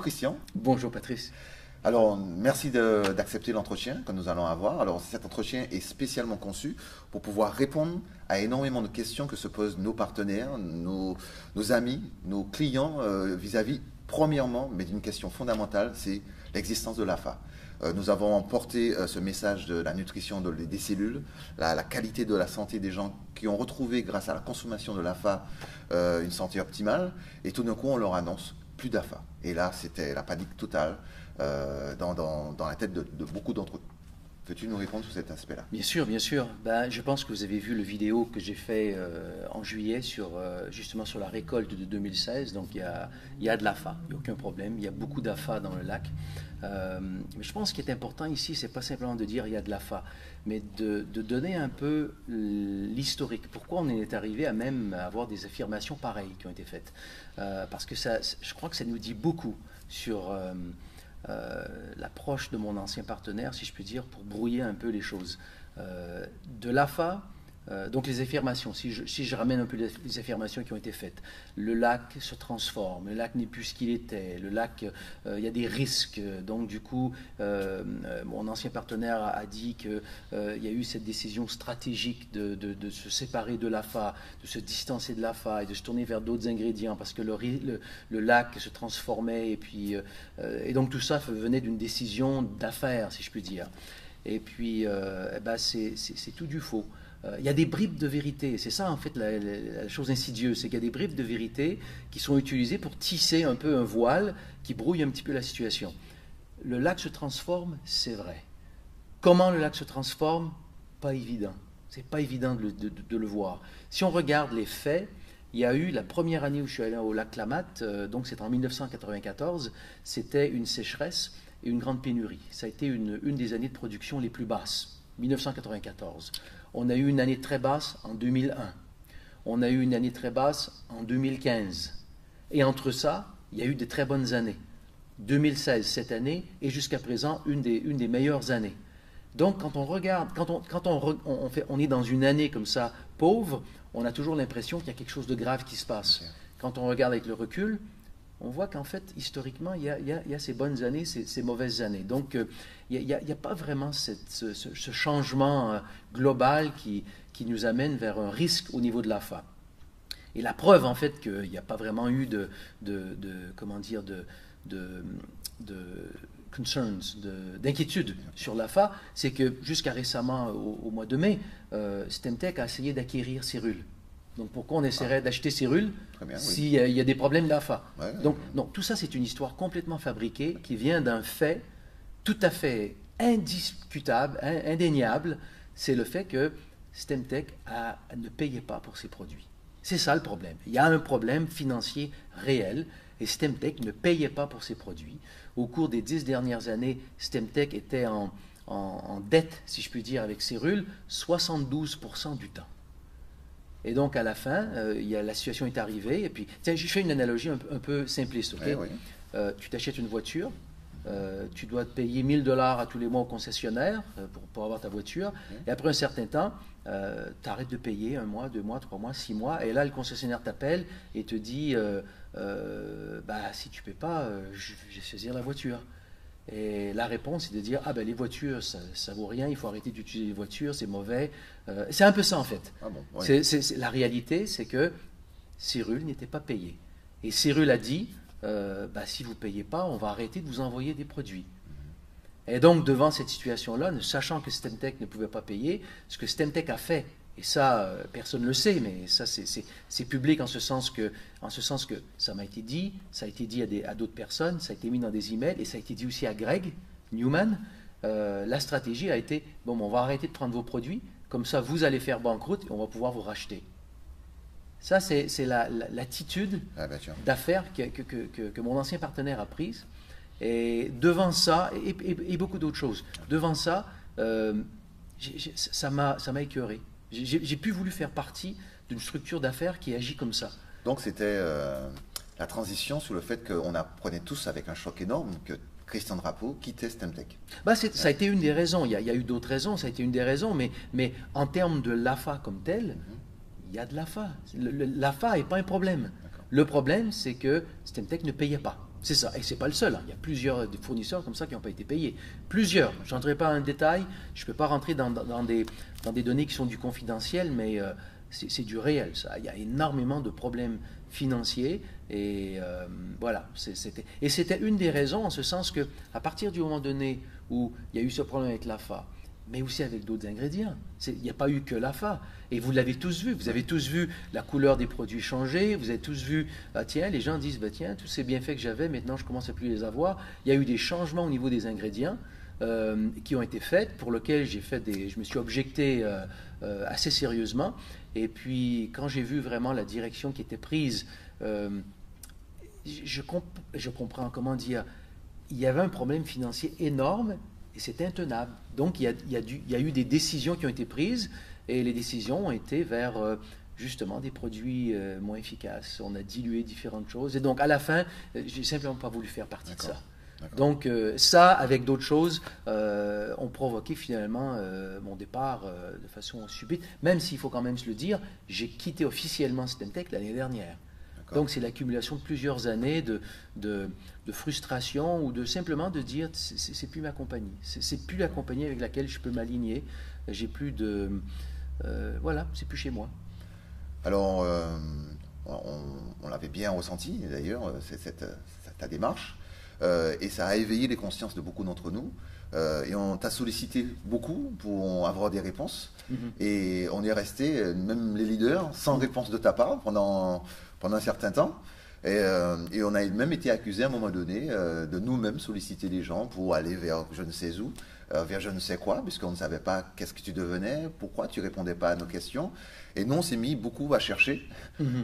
Christian. Bonjour Patrice. Alors, merci d'accepter l'entretien que nous allons avoir. Alors, cet entretien est spécialement conçu pour pouvoir répondre à énormément de questions que se posent nos partenaires, nos amis, nos clients vis-à-vis, premièrement, mais d'une question fondamentale, c'est l'existence de l'AFA. Nous avons porté ce message de la nutrition des cellules, la qualité de la santé des gens qui ont retrouvé, grâce à la consommation de l'AFA, une santé optimale. Et tout d'un coup, on leur annonce plus d'AFA. Et là, c'était la panique totale dans la tête de beaucoup d'entre eux. Peux-tu nous répondre sur cet aspect-là? Bien sûr, bien sûr. Ben, je pense que vous avez vu le vidéo que j'ai fait en juillet justement sur la récolte de 2016. Donc il y a de l'AFA, il n'y a aucun problème. Il y a beaucoup d'AFA dans le lac. Mais je pense qu'il est important ici, c'est pas simplement de dire il y a de l'AFA, mais de donner un peu l'historique. Pourquoi on est arrivé à même avoir des affirmations pareilles qui ont été faites? Parce que je crois que ça nous dit beaucoup sur l'approche de mon ancien partenaire, si je puis dire, pour brouiller un peu les choses. De l'AFA, donc les affirmations, si je ramène un peu les affirmations qui ont été faites, le lac se transforme, le lac n'est plus ce qu'il était, le lac, il y a des risques, donc du coup, mon ancien partenaire a dit qu'il y a eu cette décision stratégique de se séparer de l'AFA, de se distancer de l'AFA et de se tourner vers d'autres ingrédients parce que le lac se transformait et donc tout ça venait d'une décision d'affaires, si je puis dire. Et puis, c'est tout du faux. Il y a des bribes de vérité. C'est ça, en fait, la chose insidieuse. C'est qu'il y a des bribes de vérité qui sont utilisées pour tisser un peu un voile qui brouille un petit peu la situation. Le lac se transforme, c'est vrai. Comment le lac se transforme? Pas évident. C'est pas évident de le voir. Si on regarde les faits, il y a eu la première année où je suis allé au lac Klamath, donc c'est en 1994, c'était une sécheresse et une grande pénurie. Ça a été une des années de production les plus basses, 1994. On a eu une année très basse en 2001. On a eu une année très basse en 2015. Et entre ça, il y a eu des très bonnes années. 2016, cette année, et jusqu'à présent, une des meilleures années. Donc, quand on regarde, on est dans une année comme ça, pauvre, on a toujours l'impression qu'il y a quelque chose de grave qui se passe. Quand on regarde avec le recul, on voit qu'en fait, historiquement, il y a ces bonnes années, ces mauvaises années. Donc, il n'y a pas vraiment ce changement global qui nous amène vers un risque au niveau de l'AFA. Et la preuve, en fait, qu'il n'y a pas vraiment eu d'inquiétude sur l'AFA, c'est que jusqu'à récemment, au mois de mai, Stemtech a essayé d'acquérir Cyrul. Donc pourquoi on essaierait d'acheter Cyrul s'il y a des problèmes d'AFA? Donc tout ça, c'est une histoire complètement fabriquée qui vient d'un fait tout à fait indiscutable, indéniable. C'est le fait que Stemtech ne payait pas pour ses produits. C'est ça le problème. Il y a un problème financier réel et Stemtech ne payait pas pour ses produits. Au cours des 10 dernières années, Stemtech était en dette, si je puis dire, avec Cyrul, 72% du temps. Et donc, à la fin, la situation est arrivée. Et puis, tiens, je fais une analogie un peu simpliste. Okay? Tu t'achètes une voiture, tu dois te payer 1 000 $ à tous les mois au concessionnaire pour avoir ta voiture. Et après un certain temps, tu arrêtes de payer 1 mois, 2 mois, 3 mois, 6 mois. Et là, le concessionnaire t'appelle et te dit si tu ne paies pas, je vais saisir la voiture. Et la réponse, c'est de dire les voitures, ça vaut rien, il faut arrêter d'utiliser les voitures, c'est mauvais. C'est un peu ça, en fait. La réalité, c'est que Cyrul n'était pas payé. Et Cyrul a dit si vous ne payez pas, on va arrêter de vous envoyer des produits. Et donc, devant cette situation-là, ne sachant que Stemtech ne pouvait pas payer, ce que Stemtech a fait, et ça, personne ne le sait, mais ça, c'est public en ce sens que ça m'a été dit, ça a été dit à d'autres personnes, ça a été mis dans des emails, et ça a été dit aussi à Greg Newman. La stratégie a été, on va arrêter de prendre vos produits, comme ça, vous allez faire banqueroute, et on va pouvoir vous racheter. Ça, c'est l'attitude d'affaires que mon ancien partenaire a prise. Et devant ça, et beaucoup d'autres choses, devant ça, ça m'a écœuré. J'ai plus voulu faire partie d'une structure d'affaires qui agit comme ça. Donc c'était la transition sur le fait qu'on apprenait tous avec un choc énorme que Christian Drapeau quittait Stemtech. Ça a été une des raisons. Il y a eu d'autres raisons, ça a été une des raisons, mais en termes de l'AFA comme tel, il y a de l'AFA. L'AFA n'est pas un problème. Le problème, c'est que Stemtech ne payait pas. C'est ça, et c'est pas le seul. Il y a plusieurs fournisseurs comme ça qui n'ont pas été payés. Plusieurs. Je n'entrerai pas en détail. Je ne peux pas rentrer dans des données qui sont du confidentiel, mais c'est du réel. Ça. Il y a énormément de problèmes financiers. Et voilà. Et c'était une des raisons, en ce sens que, à partir du moment donné où il y a eu ce problème avec l'AFA, mais aussi avec d'autres ingrédients. Il n'y a pas eu que l'AFA. Et vous l'avez tous vu. Vous avez tous vu la couleur des produits changer. Vous avez tous vu, tiens, les gens disent, tiens, tous ces bienfaits que j'avais, maintenant je commence à plus les avoir. Il y a eu des changements au niveau des ingrédients qui ont été faits, pour lesquels je me suis objecté assez sérieusement. Et puis, quand j'ai vu vraiment la direction qui était prise, je comprends, comment dire, il y avait un problème financier énorme. Et c'est intenable. Donc, il y a eu des décisions qui ont été prises, et les décisions ont été vers, justement, des produits moins efficaces. On a dilué différentes choses. Et donc, à la fin, j'ai simplement pas voulu faire partie de ça. Donc, ça, avec d'autres choses, ont provoqué finalement mon départ de façon subite. Même s'il faut quand même se le dire, j'ai quitté officiellement Systemtech l'année dernière. Donc, c'est l'accumulation de plusieurs années de frustration, ou de simplement de dire c'est plus ma compagnie. C'est plus la compagnie avec laquelle je peux m'aligner. J'ai plus de. Voilà, c'est plus chez moi. Alors, on l'avait bien ressenti d'ailleurs, ta démarche, et ça a éveillé les consciences de beaucoup d'entre nous. Et on t'a sollicité beaucoup pour avoir des réponses. Et on est resté, même les leaders, sans réponse de ta part pendant un certain temps. Et on a même été accusé à un moment donné de nous-mêmes solliciter les gens pour aller vers je ne sais où, vers je ne sais quoi, puisqu'on ne savait pas qu'est-ce que tu devenais, pourquoi tu répondais pas à nos questions. Et nous, on s'est mis beaucoup à chercher,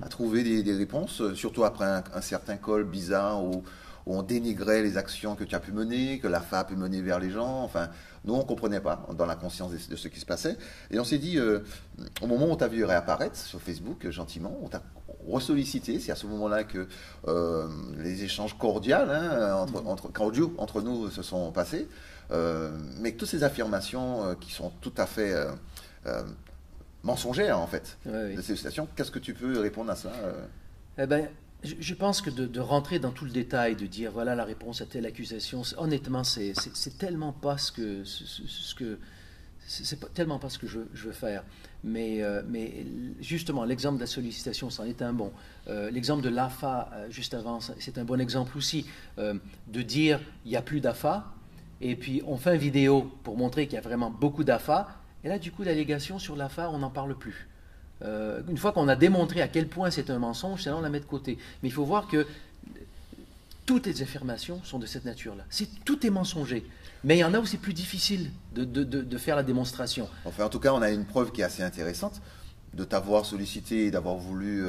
à trouver des réponses, surtout après un certain call bizarre où on dénigrait les actions que tu as pu mener, que l'AFA a pu mener vers les gens. Enfin, nous, on ne comprenait pas dans la conscience de ce qui se passait. Et on s'est dit, au moment où on t'a vu réapparaître sur Facebook, gentiment, on t'a ressollicité. C'est à ce moment-là que les échanges cordiaux entre nous se sont passés. Mais toutes ces affirmations qui sont tout à fait mensongères, en fait, de ces situations, qu'est-ce que tu peux répondre à ça Eh ben, je pense que de rentrer dans tout le détail, de dire voilà la réponse à telle accusation, honnêtement, c'est tellement pas tellement pas ce que je veux faire. Mais justement, l'exemple de la sollicitation, c'en est un bon. L'exemple de l'AFA, juste avant, c'est un bon exemple aussi. De dire il n'y a plus d'AFA, et puis on fait une vidéo pour montrer qu'il y a vraiment beaucoup d'AFA, et là, du coup, l'allégation sur l'AFA, on n'en parle plus. Une fois qu'on a démontré à quel point c'est un mensonge, c'est là on la met de côté. Mais il faut voir que toutes les affirmations sont de cette nature-là. Tout est mensonger. Mais il y en a où c'est plus difficile de faire la démonstration. Enfin, en tout cas, on a une preuve qui est assez intéressante de t'avoir sollicité et d'avoir voulu,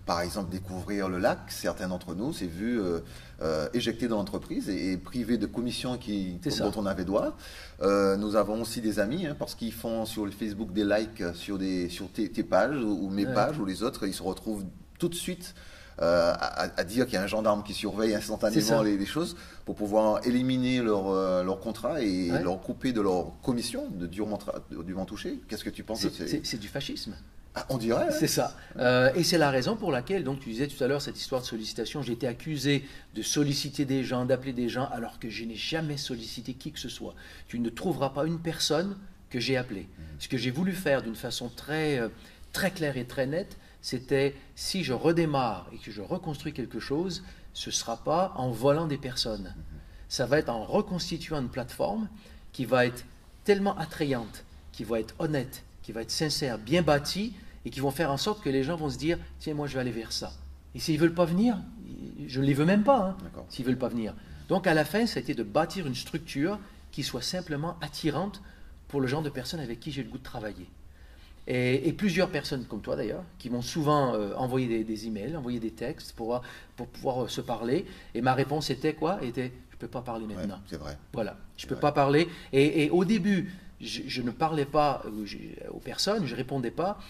par exemple, découvrir le lac. Certains d'entre nous s'est vu éjectés de l'entreprise et privés de commissions dont on avait droit. Nous avons aussi des amis, parce qu'ils font sur le Facebook des likes sur tes pages ou mes pages ou les autres. Ils se retrouvent tout de suite à dire qu'il y a un gendarme qui surveille instantanément les choses pour pouvoir éliminer leur contrat et leur couper de leur commission durement touché. Qu'est-ce que tu penses de c'est du fascisme. Ah, on dirait. C'est ça. Et c'est la raison pour laquelle, donc tu disais tout à l'heure, cette histoire de sollicitation, j'ai été accusé de solliciter des gens, d'appeler des gens, alors que je n'ai jamais sollicité qui que ce soit. Tu ne trouveras pas une personne que j'ai appelée. Ce que j'ai voulu faire d'une façon très claire et très nette, c'était si je redémarre et que je reconstruis quelque chose, ce ne sera pas en volant des personnes. Ça va être en reconstituant une plateforme qui va être tellement attrayante, qui va être honnête, qui va être sincère, bien bâtie, et qui vont faire en sorte que les gens vont se dire « Tiens, moi, je vais aller vers ça. » Et s'ils ne veulent pas venir, je ne les veux même pas, s'ils ne veulent pas venir. Donc, à la fin, ça a été de bâtir une structure qui soit simplement attirante pour le genre de personnes avec qui j'ai le goût de travailler. Et plusieurs personnes, comme toi d'ailleurs, qui m'ont souvent envoyé des emails, envoyé des textes pour pouvoir se parler. Et ma réponse était quoi ? Je ne peux pas parler maintenant. C'est vrai. Voilà, je ne peux pas parler. Et au début, je ne parlais pas aux personnes, je ne répondais pas,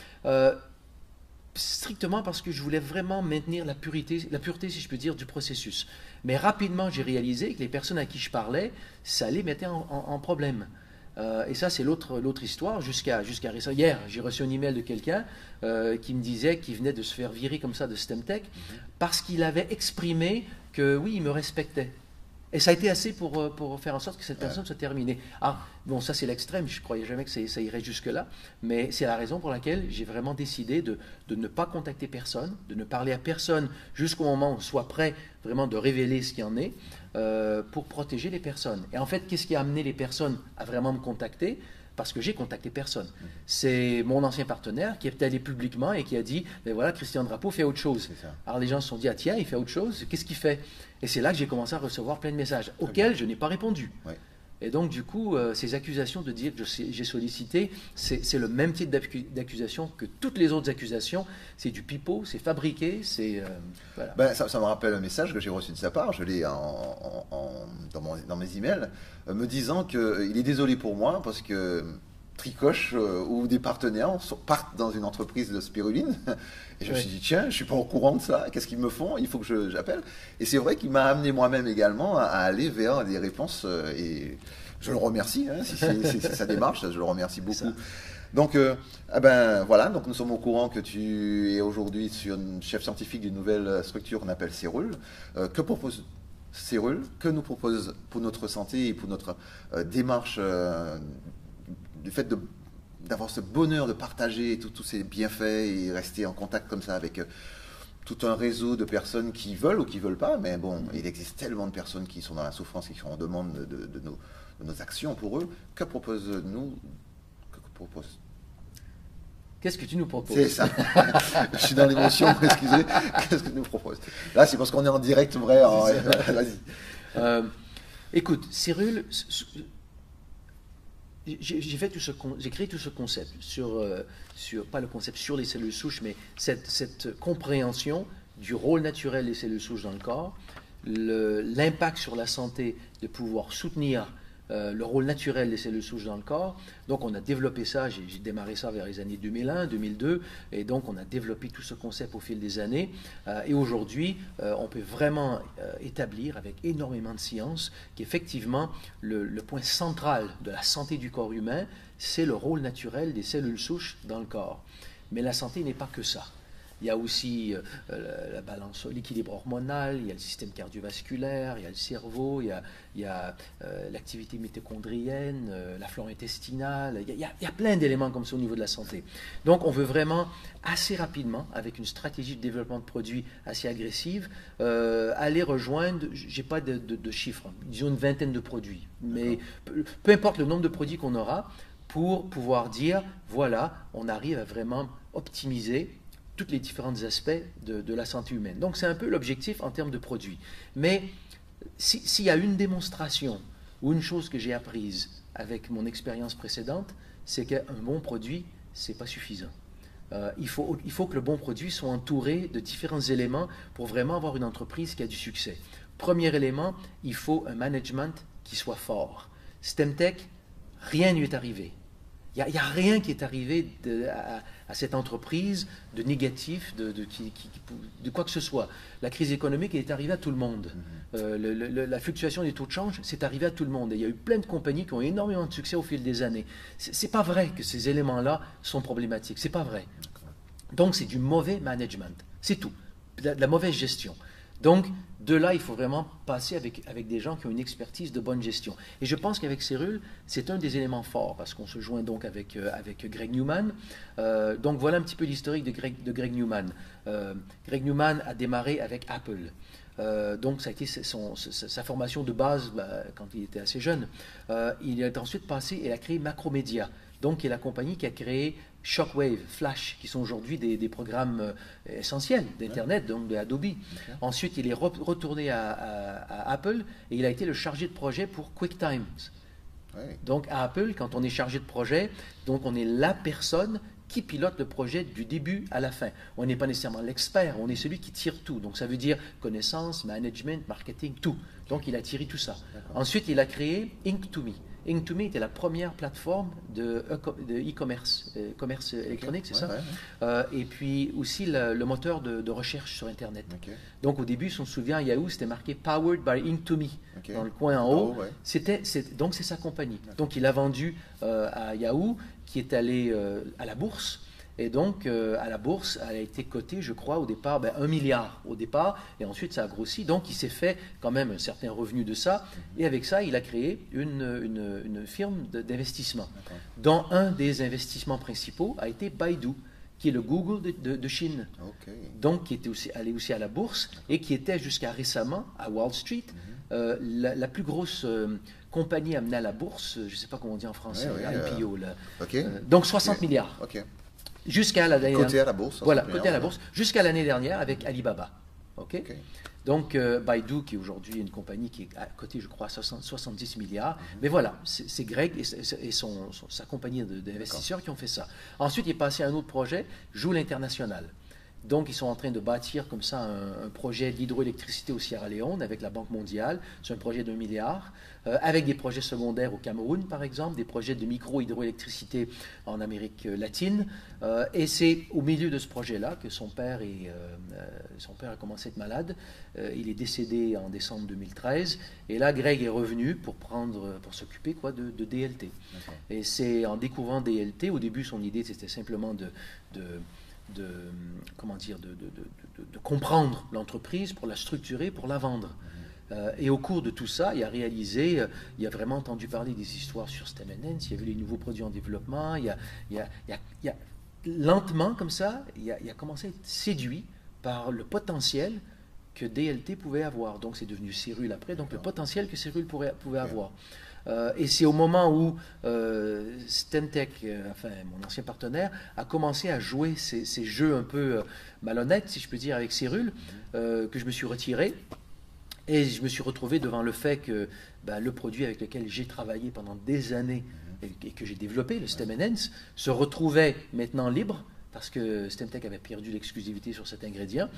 strictement parce que je voulais vraiment maintenir la pureté, si je peux dire, du processus. Mais rapidement, j'ai réalisé que les personnes à qui je parlais, ça les mettait en problème. Et ça, c'est l'autre histoire. Jusqu'à récemment. Hier, j'ai reçu un email de quelqu'un qui me disait qu'il venait de se faire virer comme ça de STEMtech parce qu'il avait exprimé que oui, il me respectait. Et ça a été assez pour faire en sorte que cette personne soit terminée. Ah, bon, ça c'est l'extrême, je ne croyais jamais que ça irait jusque-là, mais c'est la raison pour laquelle j'ai vraiment décidé de ne pas contacter personne, de ne parler à personne jusqu'au moment où on soit prêt vraiment de révéler ce qu'il y en est, pour protéger les personnes. Et en fait, qu'est-ce qui a amené les personnes à vraiment me contacter ? Parce que j'ai contacté personne. C'est mon ancien partenaire qui est allé publiquement et qui a dit, ben voilà, Christian Drapeau fait autre chose. Alors les gens se sont dit, ah tiens, il fait autre chose, qu'est-ce qu'il fait? Et c'est là que j'ai commencé à recevoir plein de messages auxquels je n'ai pas répondu. Ouais. Et donc du coup, ces accusations de dire que j'ai sollicité, c'est le même type d'accusation que toutes les autres accusations. C'est du pipeau, c'est fabriqué, c'est... voilà. Ben, ça me rappelle un message que j'ai reçu de sa part, je l'ai dans mes emails, me disant qu'il est désolé pour moi parce que Tricoche ou des partenaires partent dans une entreprise de spiruline. Et je me suis dit, tiens, je ne suis pas au courant de ça, qu'est-ce qu'ils me font? Il faut que j'appelle. Et c'est vrai qu'il m'a amené moi-même également à aller vers des réponses. Et je le remercie, hein, si c'est sa démarche, je le remercie beaucoup. Donc, voilà, donc nous sommes au courant que tu es aujourd'hui chef scientifique d'une nouvelle structure qu'on appelle Cérule. Que propose Cérule? Que nous propose pour notre santé et pour notre démarche du fait d'avoir ce bonheur de partager tous ces bienfaits et rester en contact comme ça avec tout un réseau de personnes qui veulent ou qui ne veulent pas, mais bon, il existe tellement de personnes qui sont dans la souffrance et qui sont en demande de nos actions pour eux. Que propose-nous? Qu'est-ce que tu nous proposes? C'est ça. Je suis dans l'émotion, excusez. Qu'est-ce que tu nous proposes? Là, c'est parce qu'on est en direct vrai. Vas-y. Écoute, Cérule... J'ai créé tout ce concept pas le concept sur les cellules souches, mais cette compréhension du rôle naturel des cellules souches dans le corps, l'impact sur la santé de pouvoir soutenir le rôle naturel des cellules souches dans le corps. Donc on a développé ça, j'ai démarré ça vers les années 2001, 2002, et donc on a développé tout ce concept au fil des années. Et aujourd'hui, on peut vraiment établir avec énormément de science qu'effectivement, le point central de la santé du corps humain, c'est le rôle naturel des cellules souches dans le corps. Mais la santé n'est pas que ça. Il y a aussi la balance, l'équilibre hormonal, il y a le système cardiovasculaire, il y a le cerveau, il y a l'activité mitochondrienne, la flore intestinale, il y a plein d'éléments comme ça au niveau de la santé. Donc on veut vraiment assez rapidement, avec une stratégie de développement de produits assez agressive, aller rejoindre, je n'ai pas de chiffres, disons une vingtaine de produits, mais peu importe le nombre de produits qu'on aura, pour pouvoir dire, voilà, on arrive à vraiment optimiser tous les différents aspects de la santé humaine. Donc c'est un peu l'objectif en termes de produits. Mais s'il y a une démonstration ou une chose que j'ai apprise avec mon expérience précédente, c'est qu'un bon produit, ce n'est pas suffisant. Il faut que le bon produit soit entouré de différents éléments pour vraiment avoir une entreprise qui a du succès. Premier élément, il faut un management qui soit fort. STEMtech, rien ne lui est arrivé. Il n'y a rien qui est arrivé à cette entreprise de négatif, de quoi que ce soit. La crise économique est arrivée à tout le monde. La fluctuation des taux de change, c'est arrivé à tout le monde. Et il y a eu plein de compagnies qui ont énormément de succès au fil des années. C'est pas vrai que ces éléments-là sont problématiques. C'est pas vrai. Donc c'est du mauvais management. C'est tout. De la mauvaise gestion. Donc, de là, il faut vraiment passer avec des gens qui ont une expertise de bonne gestion. Et je pense qu'avec Cérule, c'est un des éléments forts, parce qu'on se joint donc avec Greg Newman. Donc, voilà un petit peu l'historique de Greg Newman. Greg Newman a démarré avec Apple. Donc, ça a été sa formation de base quand il était assez jeune. Il est ensuite passé et a créé Macromedia, donc qui est la compagnie qui a créé Shockwave, Flash, qui sont aujourd'hui des programmes essentiels d'Internet, donc de Adobe. Okay. Ensuite, il est retourné à Apple et il a été le chargé de projet pour QuickTime. Ouais. Donc, à Apple, quand on est chargé de projet, donc on est la personne qui pilote le projet du début à la fin. On n'est pas nécessairement l'expert, on est celui qui tire tout. Donc, ça veut dire connaissance, management, marketing, tout. Donc, il a tiré tout ça. Ensuite, il a créé Ink2Me. Ink2Me était la première plateforme de e-commerce, commerce électronique, c'est ça? Et puis aussi le moteur de recherche sur Internet. Donc au début, si on se souvient, Yahoo, c'était marqué Powered by Ink2Me dans le coin en haut. Donc c'est sa compagnie. Donc il a vendu à Yahoo, qui est allé à la bourse. Et donc, à la bourse, elle a été cotée, je crois, au départ, 1 milliard au départ, et ensuite ça a grossi. Donc, il s'est fait quand même un certain revenu de ça. Et avec ça, il a créé une firme d'investissement, dont un des investissements principaux a été Baidu, qui est le Google de Chine. Donc, qui était allé aussi à la bourse, et qui était jusqu'à récemment, à Wall Street, la plus grosse compagnie amenée à la bourse, je ne sais pas comment on dit en français, IPO. Donc, 60 milliards. Jusqu'à l'année côté à la bourse. Voilà, côté à la bourse, jusqu'à l'année dernière avec Alibaba. Donc, Baidu, qui est aujourd'hui une compagnie qui est à côté, je crois, 70 milliards. Mais voilà, c'est Greg et sa compagnie d'investisseurs qui ont fait ça. Ensuite, il est passé à un autre projet, Joule International. Donc, ils sont en train de bâtir comme ça un projet d'hydroélectricité au Sierra Leone avec la Banque mondiale. C'est un projet d'1 milliard, avec des projets secondaires au Cameroun, par exemple, des projets de micro-hydroélectricité en Amérique latine. Et c'est au milieu de ce projet-là que son père a commencé à être malade. Il est décédé en décembre 2013. Et là, Greg est revenu pour s'occuper de DLT. Et c'est en découvrant DLT, au début, son idée, c'était simplement de comprendre l'entreprise, pour la structurer, pour la vendre. Et au cours de tout ça, il a vraiment entendu parler des histoires sur STEM & Nance, il y a vu les nouveaux produits en développement, lentement comme ça, il a commencé à être séduit par le potentiel que DLT pouvait avoir. Donc c'est devenu Cyrul après, donc le potentiel que Cyrul pouvait avoir. Et c'est au moment où Stemtech, mon ancien partenaire, a commencé à jouer ces jeux un peu malhonnêtes, si je peux dire, avec Cyrul, que je me suis retiré. Et je me suis retrouvé devant le fait que le produit avec lequel j'ai travaillé pendant des années et que j'ai développé, le STEM & Nance, se retrouvait maintenant libre, parce que Stemtech avait perdu l'exclusivité sur cet ingrédient.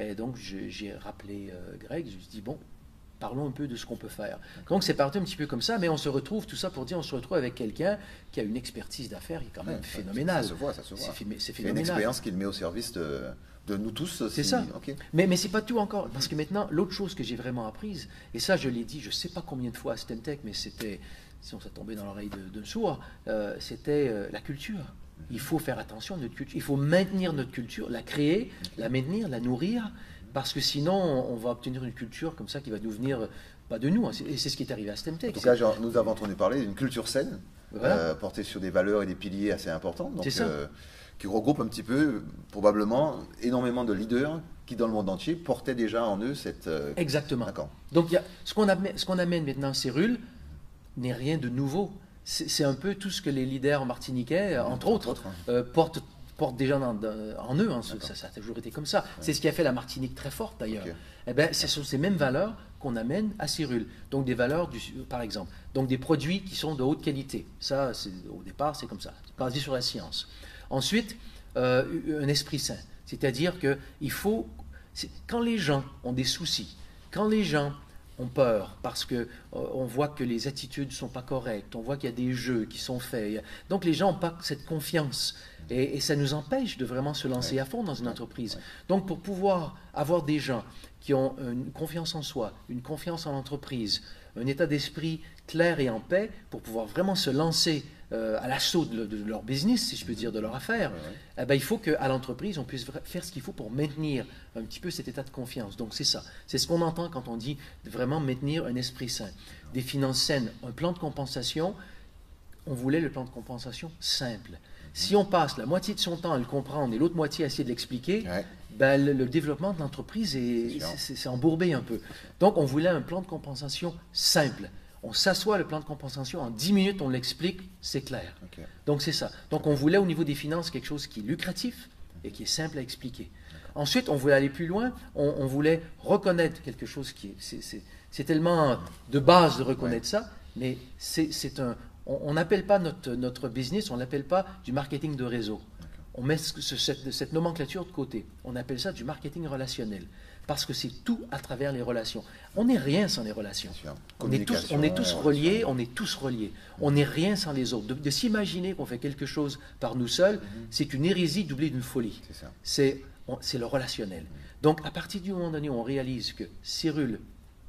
Et donc j'ai rappelé Greg, je me suis dit, bon, parlons un peu de ce qu'on peut faire. Donc c'est parti un petit peu comme ça, mais on se retrouve, tout ça pour dire, on se retrouve avec quelqu'un qui a une expertise d'affaires qui est quand même phénoménale. Ça se voit. C'est phénoménal. Une expérience qu'il met au service de nous tous. C'est ça. Mais c'est pas tout encore, parce que maintenant, l'autre chose que j'ai vraiment apprise, et ça je l'ai dit, je sais pas combien de fois à Stemtech, mais c'était, si on s'est tombé dans l'oreille d'un sourd, c'était la culture. Il faut faire attention à notre culture, il faut maintenir notre culture, la créer, la maintenir, la nourrir, parce que sinon, on va obtenir une culture comme ça qui va devenir pas de nous. Et c'est ce qui est arrivé à Stemtech. En tout cas, nous avons entendu parler d'une culture saine, portée sur des valeurs et des piliers assez importants. Donc, qui regroupe un petit peu, probablement, énormément de leaders qui, dans le monde entier, portaient déjà en eux cette... Exactement. Donc, ce qu'on amène maintenant, Cyrul, n'est rien de nouveau. C'est un peu tout ce que les leaders martiniquais, entre autres, portent déjà en eux, ça a toujours été comme ça. C'est ce qui a fait la Martinique très forte d'ailleurs. Ce sont ces mêmes valeurs qu'on amène à Cyrul. Donc des valeurs, par exemple, donc des produits qui sont de haute qualité. Ça, au départ, c'est comme ça, basé sur la science. Ensuite, un esprit sain, c'est-à-dire que quand les gens ont des soucis, quand les gens ont peur parce que on voit que les attitudes ne sont pas correctes, on voit qu'il y a des jeux qui sont faits. Donc les gens n'ont pas cette confiance et ça nous empêche de vraiment se lancer à fond dans une entreprise. Donc pour pouvoir avoir des gens qui ont une confiance en soi, une confiance en l'entreprise, un état d'esprit clair et en paix, pour pouvoir vraiment se lancer à l'assaut de leur business, si je peux dire, de leur affaire, il faut qu'à l'entreprise, on puisse faire ce qu'il faut pour maintenir un petit peu cet état de confiance. Donc c'est ça. C'est ce qu'on entend quand on dit vraiment maintenir un esprit sain. Des finances saines, un plan de compensation, on voulait le plan de compensation simple. Si on passe la moitié de son temps à le comprendre et l'autre moitié à essayer de l'expliquer, le développement de l'entreprise c'est embourbé un peu. Donc on voulait un plan de compensation simple. On s'assoit le plan de compensation, en 10 minutes on l'explique, c'est clair. Donc c'est ça. Donc on voulait au niveau des finances quelque chose qui est lucratif et qui est simple à expliquer. Ensuite on voulait aller plus loin, on voulait reconnaître quelque chose qui c'est tellement de base de reconnaître ça, mais on n'appelle pas notre business, on n'appelle pas du marketing de réseau. on met cette nomenclature de côté. On appelle ça du marketing relationnel. Parce que c'est tout à travers les relations. On n'est rien sans les relations. On est tous reliés, on est tous reliés. On n'est rien sans les autres. De s'imaginer qu'on fait quelque chose par nous seuls, c'est une hérésie doublée d'une folie. C'est le relationnel. Donc, à partir du moment donné où on réalise que Cyrul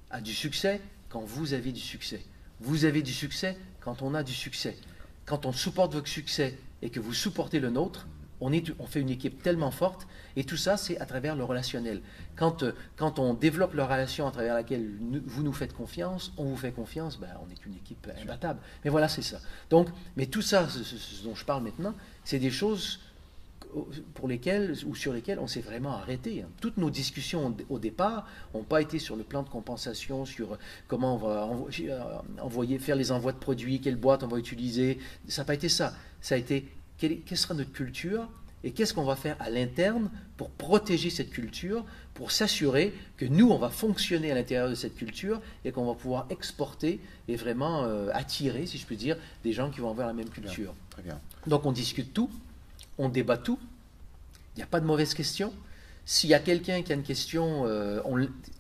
a du succès quand vous avez du succès. Vous avez du succès quand on a du succès. Quand on supporte votre succès et que vous supportez le nôtre, on fait une équipe tellement forte, et tout ça, c'est à travers le relationnel. Quand on développe la relation à travers laquelle vous nous faites confiance, on vous fait confiance, ben, on est une équipe imbattable. Mais voilà, c'est ça. Donc, mais tout ça, ce dont je parle maintenant, c'est des choses pour lesquelles ou sur lesquelles on s'est vraiment arrêté. Toutes nos discussions au départ n'ont pas été sur le plan de compensation, sur comment on va faire les envois de produits, quelle boîte on va utiliser. Ça n'a pas été ça. Ça a été quelle sera notre culture et qu'est-ce qu'on va faire à l'interne pour protéger cette culture, pour s'assurer que nous, on va fonctionner à l'intérieur de cette culture et qu'on va pouvoir exporter et vraiment attirer, si je peux dire, des gens qui vont avoir la même culture. Très bien. Donc on discute tout, on débat tout, il n'y a pas de mauvaise question. S'il y a quelqu'un qui a une question,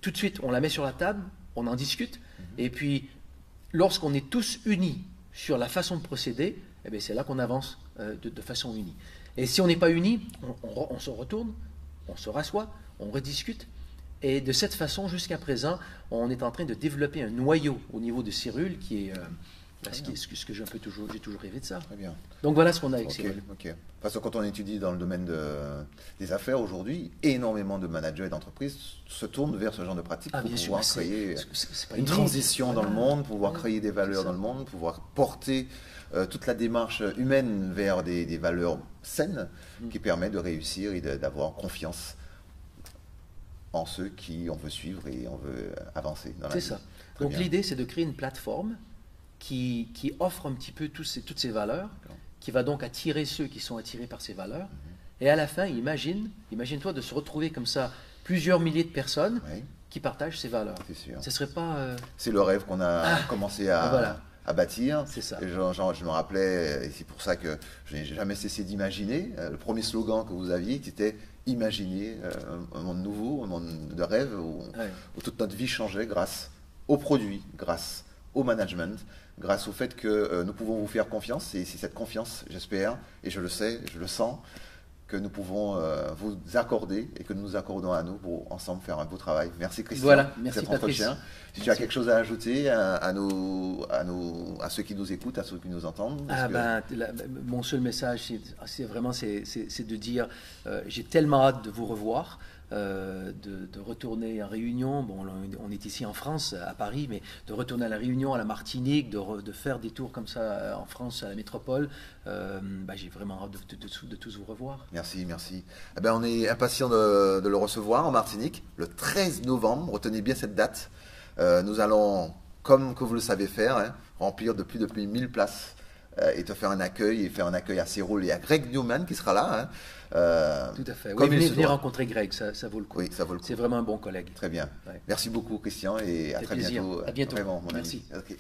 tout de suite, on la met sur la table, on en discute, et puis lorsqu'on est tous unis sur la façon de procéder, eh bien, c'est là qu'on avance de façon unie. Et si on n'est pas unis, on se retourne, on se rassoit, on rediscute. Et de cette façon, jusqu'à présent, on est en train de développer un noyau au niveau de Cyrul qui est ce que j'ai toujours rêvé de ça. Très bien. Donc voilà ce qu'on a avec Cyrul. Ok. De toute façon, quand on étudie dans le domaine des affaires aujourd'hui, énormément de managers et d'entreprises se tournent vers ce genre de pratiques pour pouvoir créer une transition dans le monde, pouvoir créer des valeurs dans le monde, pouvoir porter toute la démarche humaine vers des valeurs saines qui permettent de réussir et d'avoir confiance en ceux qui on veut suivre et on veut avancer dans la vie. C'est ça. Donc l'idée, c'est de créer une plateforme qui offre un petit peu toutes ces valeurs, qui va donc attirer ceux qui sont attirés par ces valeurs. Et à la fin, imagine-toi de se retrouver comme ça, plusieurs milliers de personnes qui partagent ces valeurs. C'est sûr. Ce serait pas... C'est le rêve qu'on a commencé à bâtir. C'est ça. Et je me rappelais, et c'est pour ça que je n'ai jamais cessé d'imaginer, le premier slogan que vous aviez, c'était « Imaginer un monde nouveau, un monde de rêve, où toute notre vie changeait grâce aux produits, grâce au management, grâce au fait que nous pouvons vous faire confiance, et c'est cette confiance, j'espère, et je le sais, je le sens, que nous pouvons vous accorder et que nous nous accordons à nous pour ensemble faire un beau travail. Merci Christian. Voilà, merci Patrice. Si tu as quelque chose à ajouter à ceux qui nous écoutent, à ceux qui nous entendent. Mon seul message, c'est de dire j'ai tellement hâte de vous revoir. De retourner en Réunion, bon, on est ici en France, à Paris, mais de retourner à la Réunion, à la Martinique, de faire des tours comme ça en France, à la métropole, j'ai vraiment hâte de tous vous revoir. Merci. On est impatients de le recevoir en Martinique, le 13 novembre, retenez bien cette date. Nous allons, comme que vous le savez faire, remplir de plus de 1000 places et te faire un accueil, à Cyrul et à Greg Newman qui sera là. Tout à fait. Venez rencontrer Greg, ça vaut le coup. Oui, ça vaut le coup. C'est vraiment un bon collègue. Très bien. Merci beaucoup Christian et à très bientôt. À bientôt. Vraiment, mon Merci. ami. Okay.